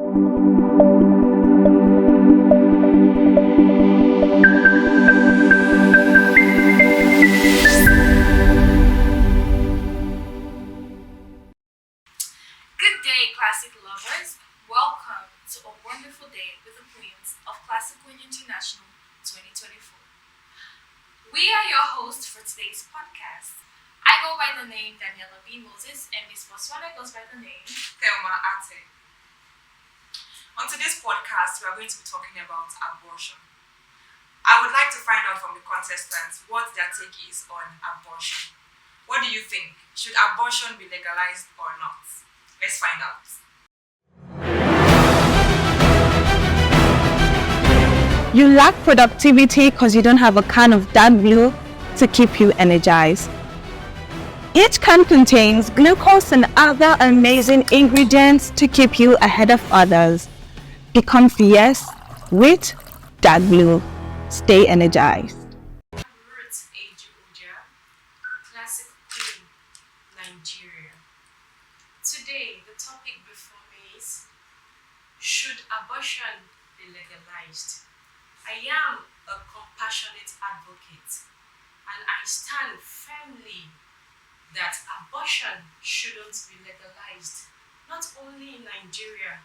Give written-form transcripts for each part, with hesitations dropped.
Good day, classic lovers. Welcome to a wonderful day with the Queens of Classical and International 2024. We are your hosts for today's podcast. I go by the name Daniela B. Moses, and Miss Boswana goes by the name Thelma Ate. On today's podcast, we are going to be talking about abortion. I would like to find out from the contestants what their take is on abortion. What do you think? Should abortion be legalized or not? Let's find out. You lack productivity because you don't have a can of dark blue to keep you energized. Each can contains glucose and other amazing ingredients to keep you ahead of others. Become fierce with dark blue. Stay energized. Ruth Uja, Classic Queen, Nigeria. Today, the topic before me is: should abortion be legalized? I am a compassionate advocate, and I stand firmly that abortion shouldn't be legalized, not only in Nigeria,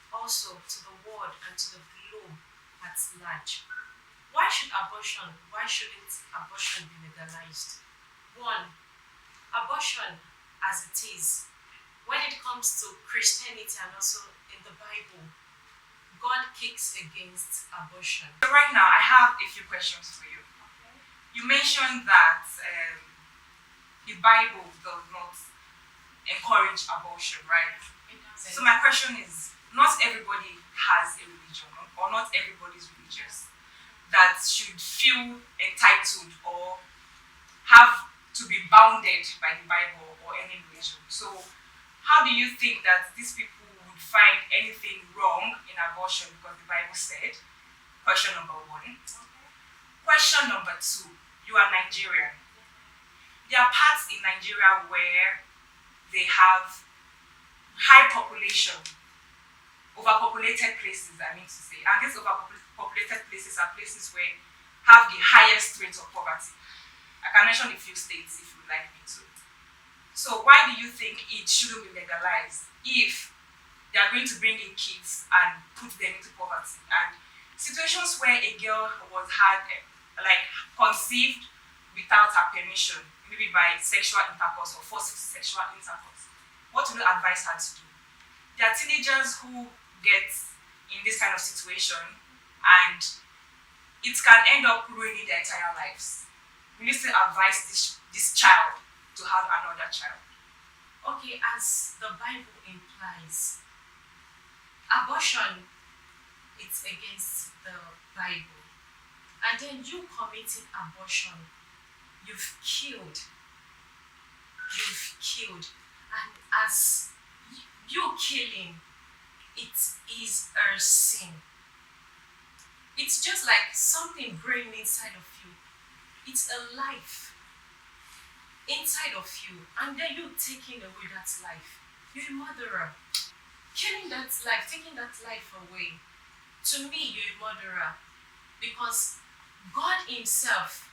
also to the world and to the globe at large. Why shouldn't abortion be legalized? One, abortion as it is, when it comes to Christianity and also in the Bible, God kicks against abortion. So right now, I have a few questions for you. You mentioned that the Bible does not encourage abortion, right? So my question is, not everybody has a religion, or not everybody is religious, that should feel entitled or have to be bounded by the Bible or any religion. So how do you think that these people would find anything wrong in abortion because the Bible said? Question number one. Question number two, you are Nigerian. There are parts in Nigeria where they have high population, overpopulated places, I mean to say. And these overpopulated places are places where have the highest rate of poverty. I can mention a few states if you would like me to. So why do you think it shouldn't be legalized if they are going to bring in kids and put them into poverty? And situations where a girl was conceived without her permission, maybe by sexual intercourse or forced sexual intercourse, what will you advise her to do? There are teenagers who get in this kind of situation and it can end up ruining their entire lives. Will you still advise this child to have another child? Okay, as the Bible implies, abortion is against the Bible. And then you committing abortion, you've killed. And as you killing, it is a sin. It's just like something growing inside of you. It's a life inside of you, and then you taking away that life. You're a murderer. Killing that life, taking that life away. To me, you're a murderer. Because God Himself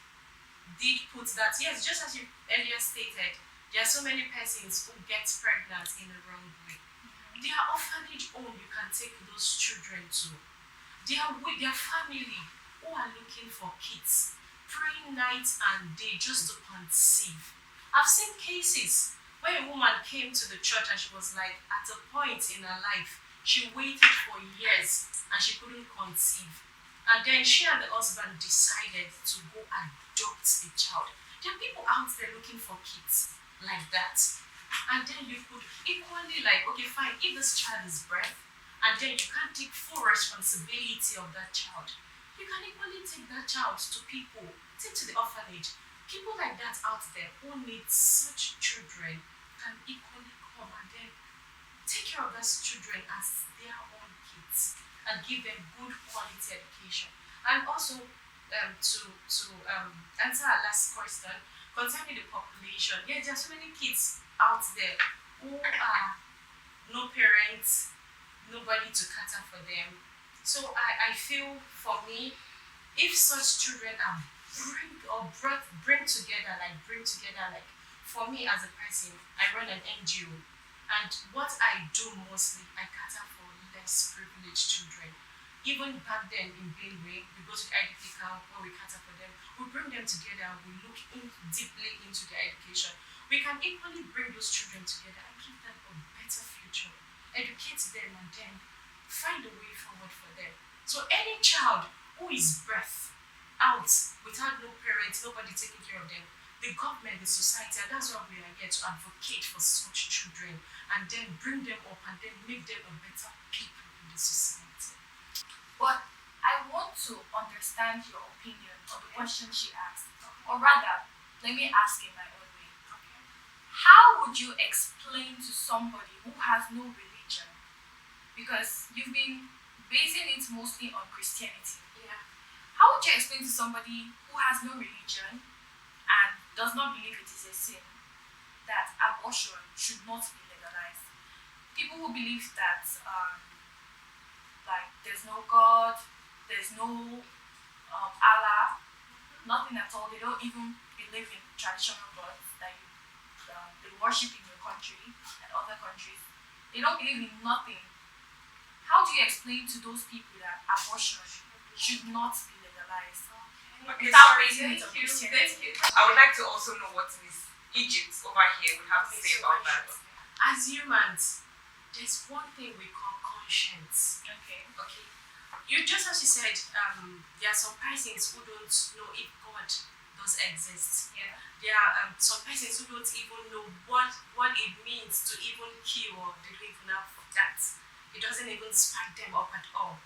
did put that. Yes, just as you earlier stated, there are so many persons who get pregnant in the wrong way. They are orphanage home you can take those children to. They are with their family who are looking for kids, praying night and day just to conceive. I've seen cases where a woman came to the church and she was like, at a point in her life, she waited for years and she couldn't conceive. And then she and the husband decided to go adopt a child. There are people out there looking for kids like that. And then you could equally okay, fine, if this child is bred, and then you can't take full responsibility of that child, you can equally take that child to people, take to the orphanage. People like that out there who need such children can equally come and then take care of those children as their own kids and give them good quality education. And also, to answer our last question concerning the population, yeah, there are so many kids out there who are no parents, nobody to cater for them. So I feel for me, if such children are bring together like for me as a person, I run an NGO, and what I do mostly, I cater for less privileged children. Even back then in Benue, we go to the IDP camp where we cater for them. We bring them together and we look deeply into their education. We can equally bring those children together and give them a better future, educate them, and then find a way forward for them. So any child who is birthed out without no parents, nobody taking care of them, the government, the society, and that's why we are here to advocate for such children and then bring them up and then make them a better people in the society. But I want to understand your opinion on the question she asked. Or rather, let me ask in my own way. How would you explain to somebody who has no religion? Because you've been basing it mostly on Christianity. Yeah. How would you explain to somebody who has no religion and does not believe it is a sin that abortion should not be legalized? People who believe that like there's no God, there's no Allah, nothing at all. They don't even believe in traditional gods that they worship in your country and other countries. They don't believe in nothing. How do you explain to those people that abortion should not be legalized? Okay, Without sorry. raising it on Christianity. I would like to also know what Miss Egypt over here would have to say about that. As humans, there's one thing we call conscience. Okay. Okay. You just as you said, there are some persons who don't know if God does exist. Yeah. There are some persons who don't even know what it means to even kill, or they don't even have that. It doesn't even spark them up at all.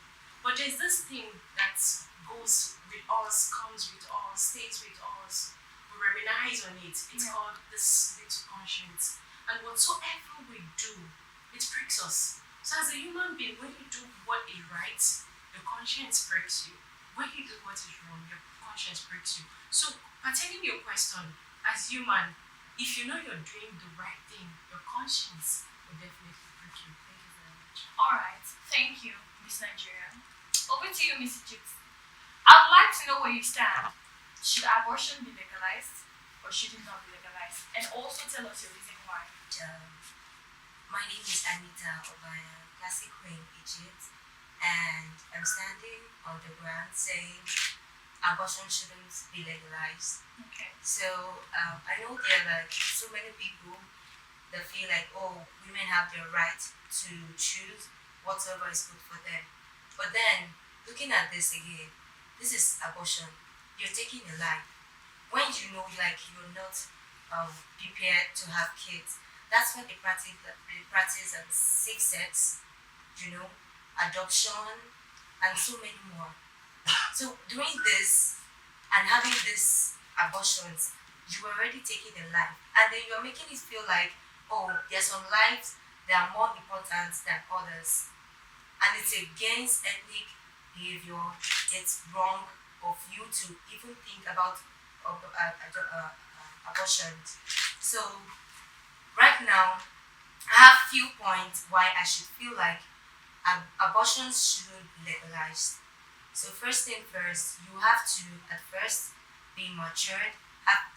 But there's this thing that goes with us, comes with us, stays with us. We reminisce on it. It's called this little conscience. And whatsoever we do, it pricks us. So as a human being, when you do what is right, your conscience pricks you. When you do what is wrong, your conscience pricks you. So pertaining your question, as human, if you know you're doing the right thing, your conscience will definitely prick you. Thank you very much. Alright, thank you, Miss Nigeria. Over to you, Miss Egypt. I would like to know where you stand. Should abortion be legalized or should it not be legalized? And also tell us your reason why. My name is Anita Obaya, Classic Queen Egypt, and I'm standing on the ground saying abortion shouldn't be legalized. Okay. So I know there are like so many people that feel like, oh, women have the right to choose whatever is good for them. But then, looking at this again, this is abortion. You're taking a life. When you know like you're not prepared to have kids, that's when they practice safe sex, adoption, and so many more. So doing this and having these abortions, you are already taking a life, and then you're making it feel like, oh, there's some lives that are more important than others, and it's against ethnic behavior. It's wrong of you to even think about abortion. So right now, I have few points why I should feel like abortions shouldn't be legalized. So first thing first, you have to at first be matured, have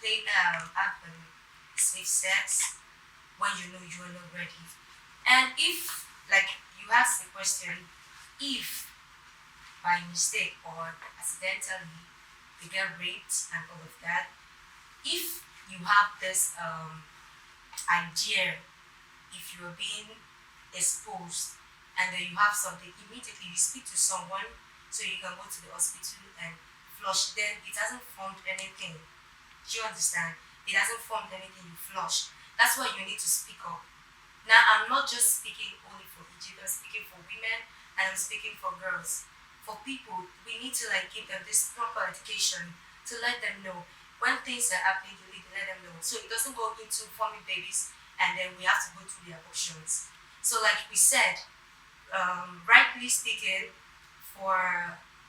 safe sex when you know you are not ready. And if, like you asked the question, if by mistake or accidentally you get raped and all of that, if you have this idea, if you're being exposed and then you have something, immediately you speak to someone so you can go to the hospital and flush. Then it hasn't formed anything. Do you understand? It hasn't formed anything, you flush. That's why you need to speak up. Now, I'm not just speaking only for Egypt, I'm speaking for women and I'm speaking for girls. For people, we need to like give them this proper education to let them know when things are happening, you need to let them know. So it doesn't go into forming babies and then we have to go through the abortions. So like we said, rightly speaking, for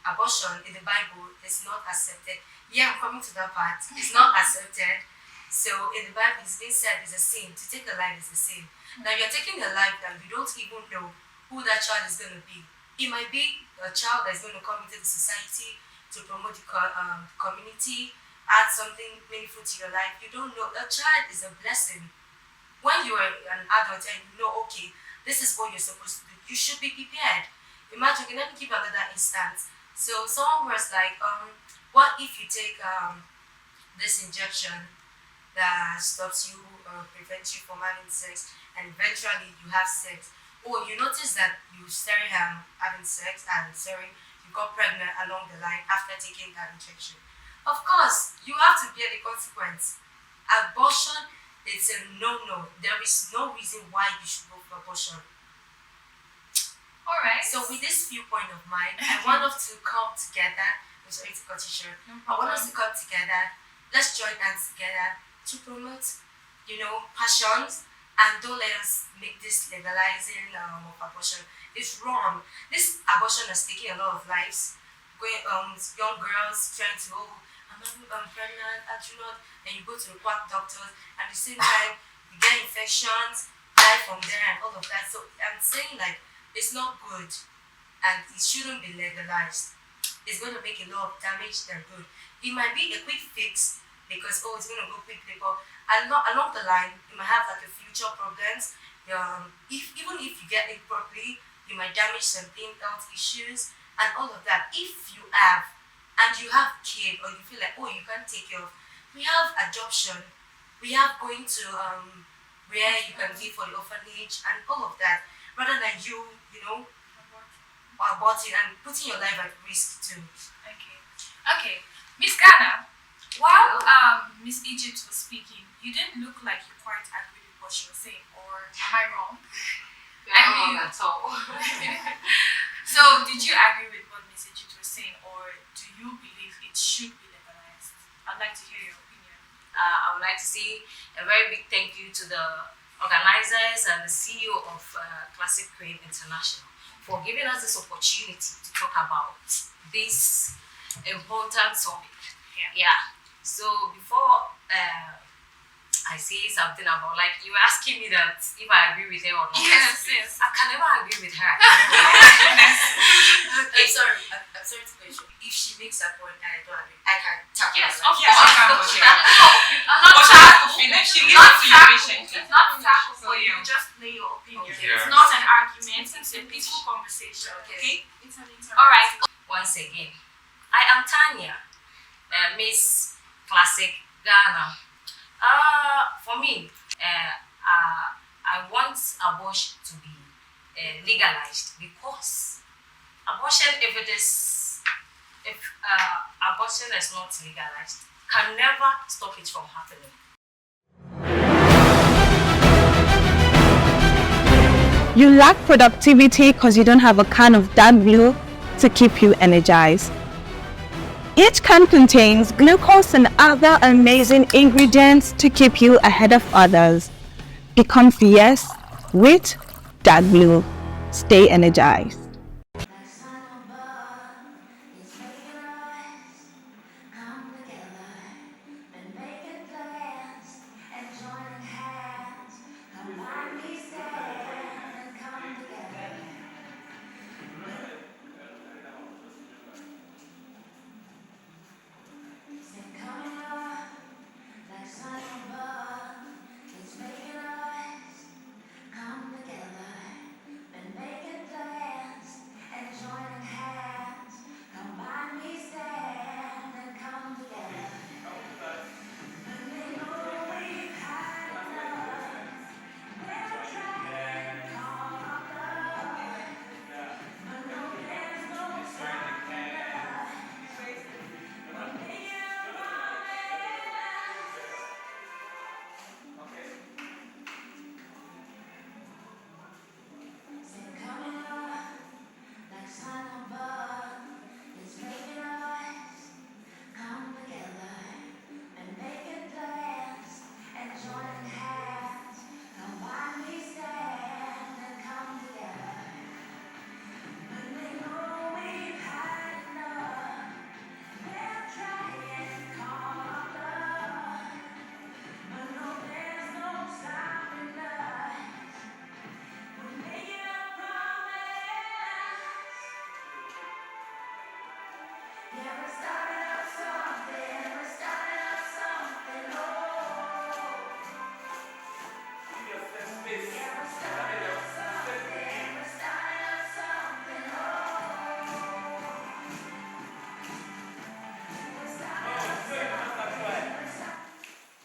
abortion in the Bible is not accepted. Yeah, I'm coming to that part. It's not accepted. So in the Bible, it's been said it's a sin. To take a life is a sin. Now you're taking a life that you don't even know who that child is going to be. It might be a child that's going to come into the society to promote the community, add something meaningful to your life. You don't know. A child is a blessing. When you are an adult and you know, okay, this is what you're supposed to do, you should be prepared. Imagine, let me give another instance. So someone was like, what if you take this injection that stops you, prevents you from having sex, and eventually you have sex? Or you notice that you started having sex and you got pregnant along the line after taking that injection. Of course, you have to bear the consequence. Abortion is a no-no. There is no reason why you should go for abortion. Alright. So with this viewpoint of mine, I want us to come together. I'm sorry to cut you short. I want us to come together. Let's join hands together to promote, passions, and don't let us make this legalizing of abortion. It's wrong. This abortion has taken a lot of lives. Young girls trying to, I'm pregnant, I do not, and you go to the quack doctors, at the same time you get infections, die from there, and all of that. So I'm saying it's not good, and it shouldn't be legalized. It's going to make a lot of damage than good. It might be a quick fix because it's going to go quickly, but along the line, you might have a future problems. Even if you get it properly, you might damage something, health issues, and all of that. If you have, and you have kid, or you feel like, you can't take care of, we have adoption, we have going to where you can live for the orphanage, and all of that, rather than you aborting and putting your life at risk too. Okay. Miss Ghana, while Miss Egypt was speaking, you didn't look like you quite agreed with what she was saying, or am I wrong? You're not wrong at all. So, did you agree with what Miss Egypt was saying, or do you believe it should be legalized? I'd like to hear your opinion. I would like to say a very big thank you to the organizers and the CEO of Classic Crane International for giving us this opportunity to talk about this important topic. Yeah. So before I say something about, you were asking me that if I agree with her or not. Yes. I can never agree with her. I'm sorry to question. If she makes a point and I don't agree, I can tap her. Yes, of Yes, course. I can go there. Not But she has to finish. She needs to you patiently. It's not tackle for So, you. yeah. Just lay your opinion. Okay. It's not an argument. It's a peaceful conversation. Okay. It's an All right. Once again, I am Tanya, Miss Classic Ghana. For me, I want abortion to be legalized because abortion, if abortion is not legalized, can never stop it from happening. You lack productivity because you don't have a can of W to keep you energized. Each can contains glucose and other amazing ingredients to keep you ahead of others. Become fierce with W. Stay energized.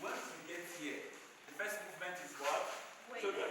Once we get here, the first movement is what? Children.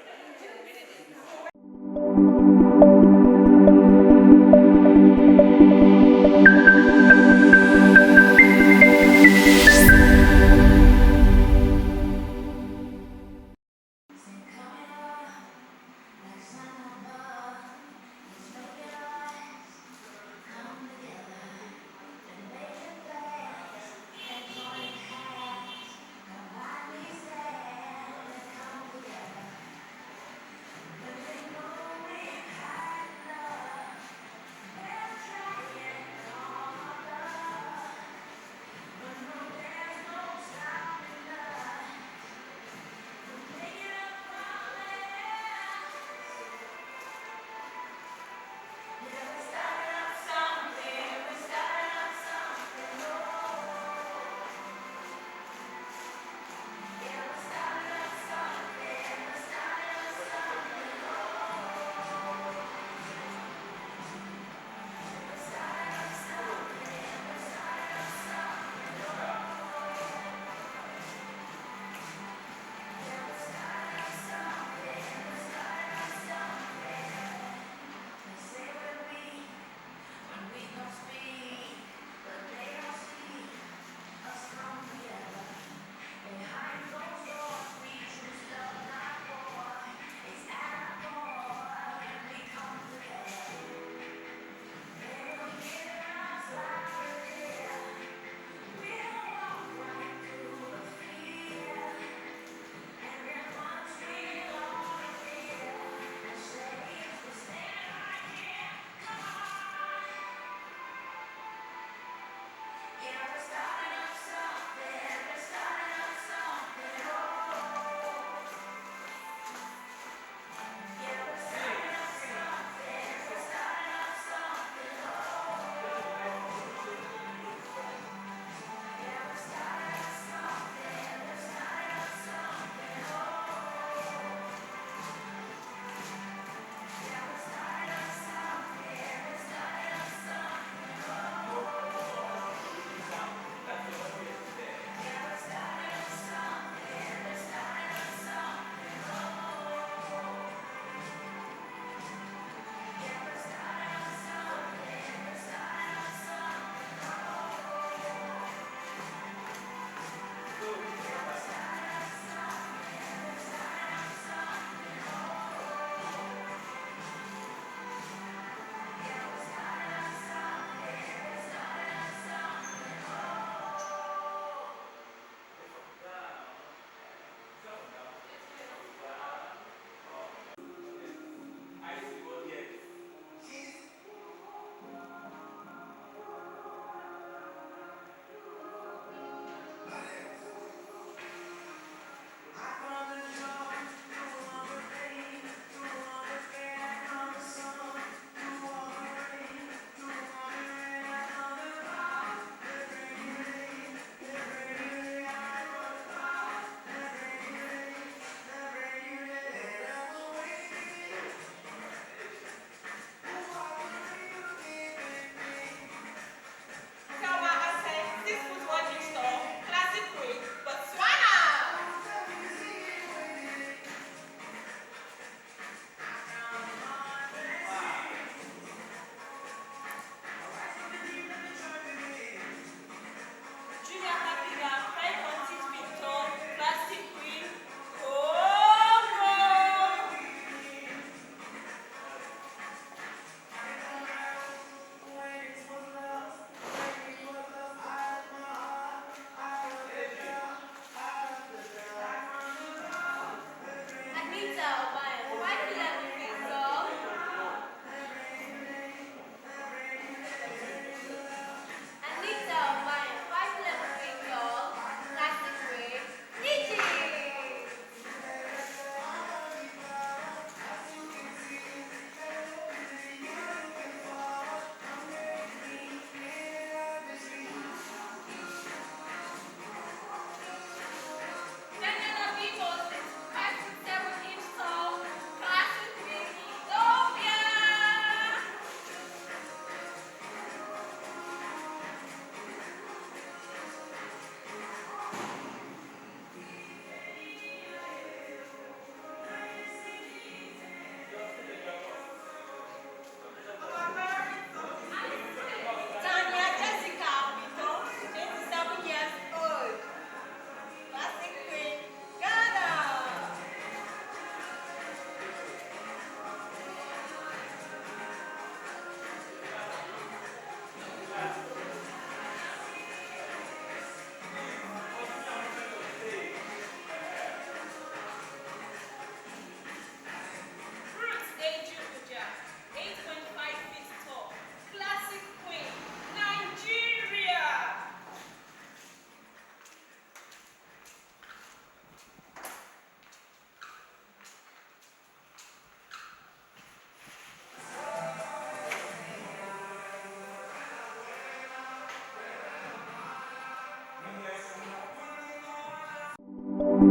You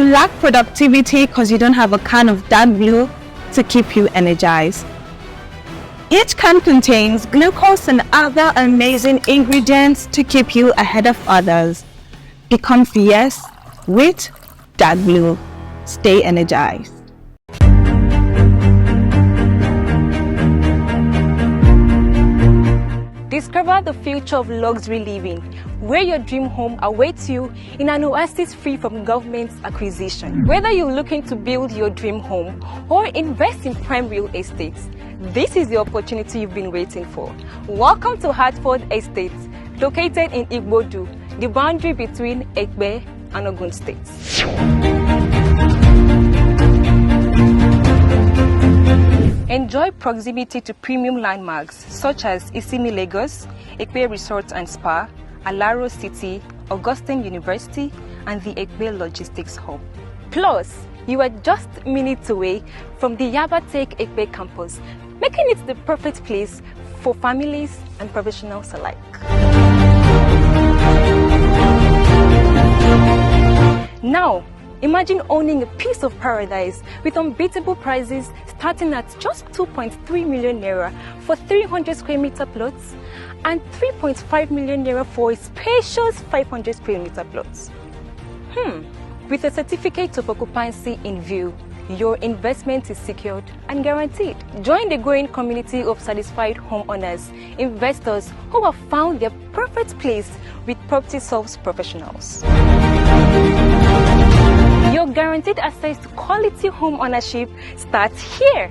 lack productivity because you don't have a can of dark blue to keep you energized. Each can contains glucose and other amazing ingredients to keep you ahead of others. Become fierce with dark blue. Stay energized. Discover the future of luxury living, where your dream home awaits you in an oasis free from government acquisition. Whether you're looking to build your dream home or invest in prime real estate, this is the opportunity you've been waiting for. Welcome to Hartford Estate, located in Igbodu, the boundary between Ekpe and Ogun states. Enjoy proximity to premium landmarks such as Isimi Lagos, Ekpe Resort and Spa, Alaro City, Augustine University, and the Ekpe Logistics Hub. Plus, you are just minutes away from the Yabatech Ekpe campus, making it the perfect place for families and professionals alike. Now, imagine owning a piece of paradise with unbeatable prices starting at just 2.3 million naira for 300 square meter plots and 3.5 million naira for a spacious 500 square meter plots. With a certificate of occupancy in view, your investment is secured and guaranteed. Join the growing community of satisfied homeowners, investors who have found their perfect place with Property Solves professionals. Your guaranteed access to quality home ownership starts here.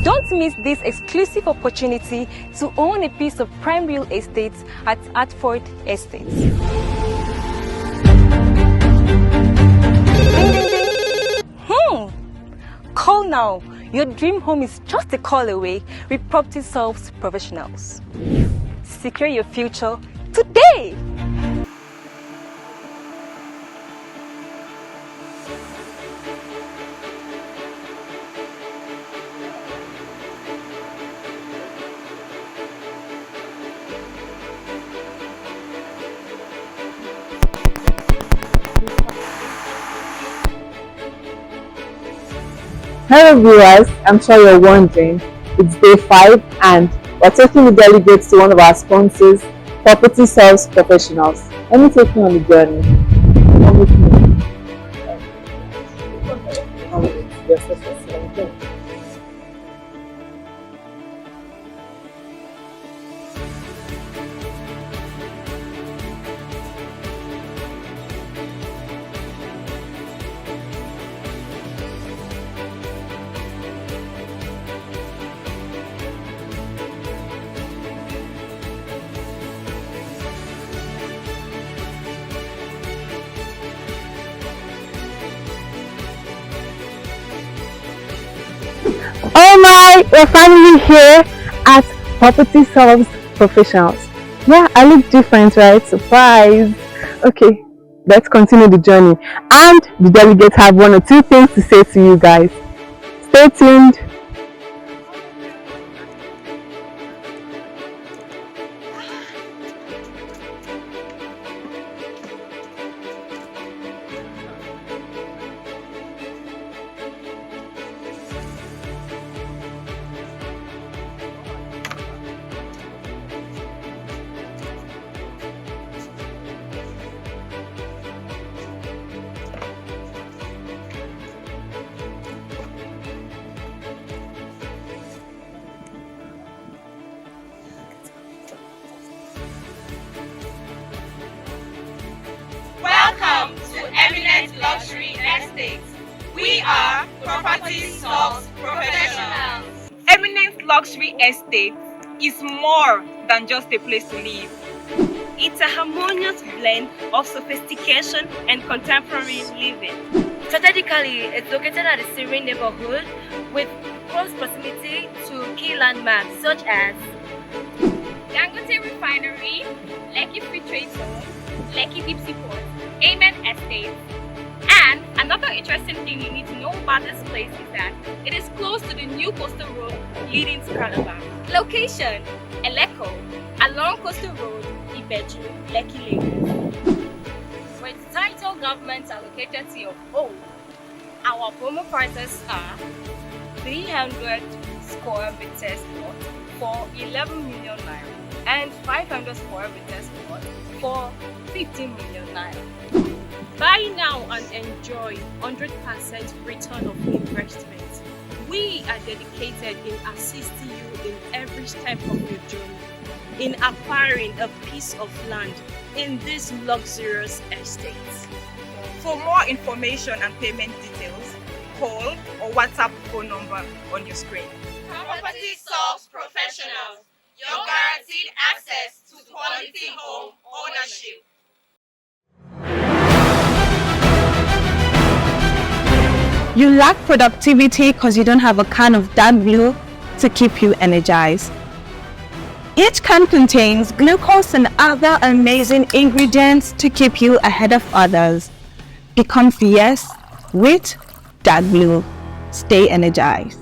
Don't miss this exclusive opportunity to own a piece of prime real estate at Hartford Estates. Call now. Your dream home is just a call away with Property Solves professionals. Secure your future today. Hello viewers, I'm sure you're wondering, it's day 5 and we're taking the delegates to one of our sponsors, Property Solves Professionals. Let me take you on the journey. Come with me. Oh my, we're finally here at Property Solves Professionals. Yeah, I look different, right? Surprise! Okay, let's continue the journey. And the delegates have 1 or 2 things to say to you guys. Stay tuned. Welcome to Eminent Luxury Estates. We are Property Solves Professionals. Eminent Luxury Estate is more than just a place to live. It's a harmonious blend of sophistication and contemporary living. Strategically, it's located at a serene neighborhood with close proximity to key landmarks such as Dangote Refinery, Lekki Free Trade Zone, Lekki Deep Sea Port, Amen Estate. And another interesting thing you need to know about this place is that it is close to the new coastal road leading to Calabar. Location: Eleko, along Coastal Road, Ibeju, Lekki, Lagos. With title government allocated to your home, our promo prices are 300 square meters plot for 11 million naira and 500 square meters plot for 15 million naira. Buy now and enjoy 100% return of investment. We are dedicated in assisting you in every step of your journey in acquiring a piece of land in this luxurious estate. For more information and payment details, call or WhatsApp phone number on your screen. Property Solves Professionals, your guaranteed access to quality home ownership. You lack productivity because you don't have a can of dark blue to keep you energized. Each can contains glucose and other amazing ingredients to keep you ahead of others. Become fierce with dark blue. Stay energized.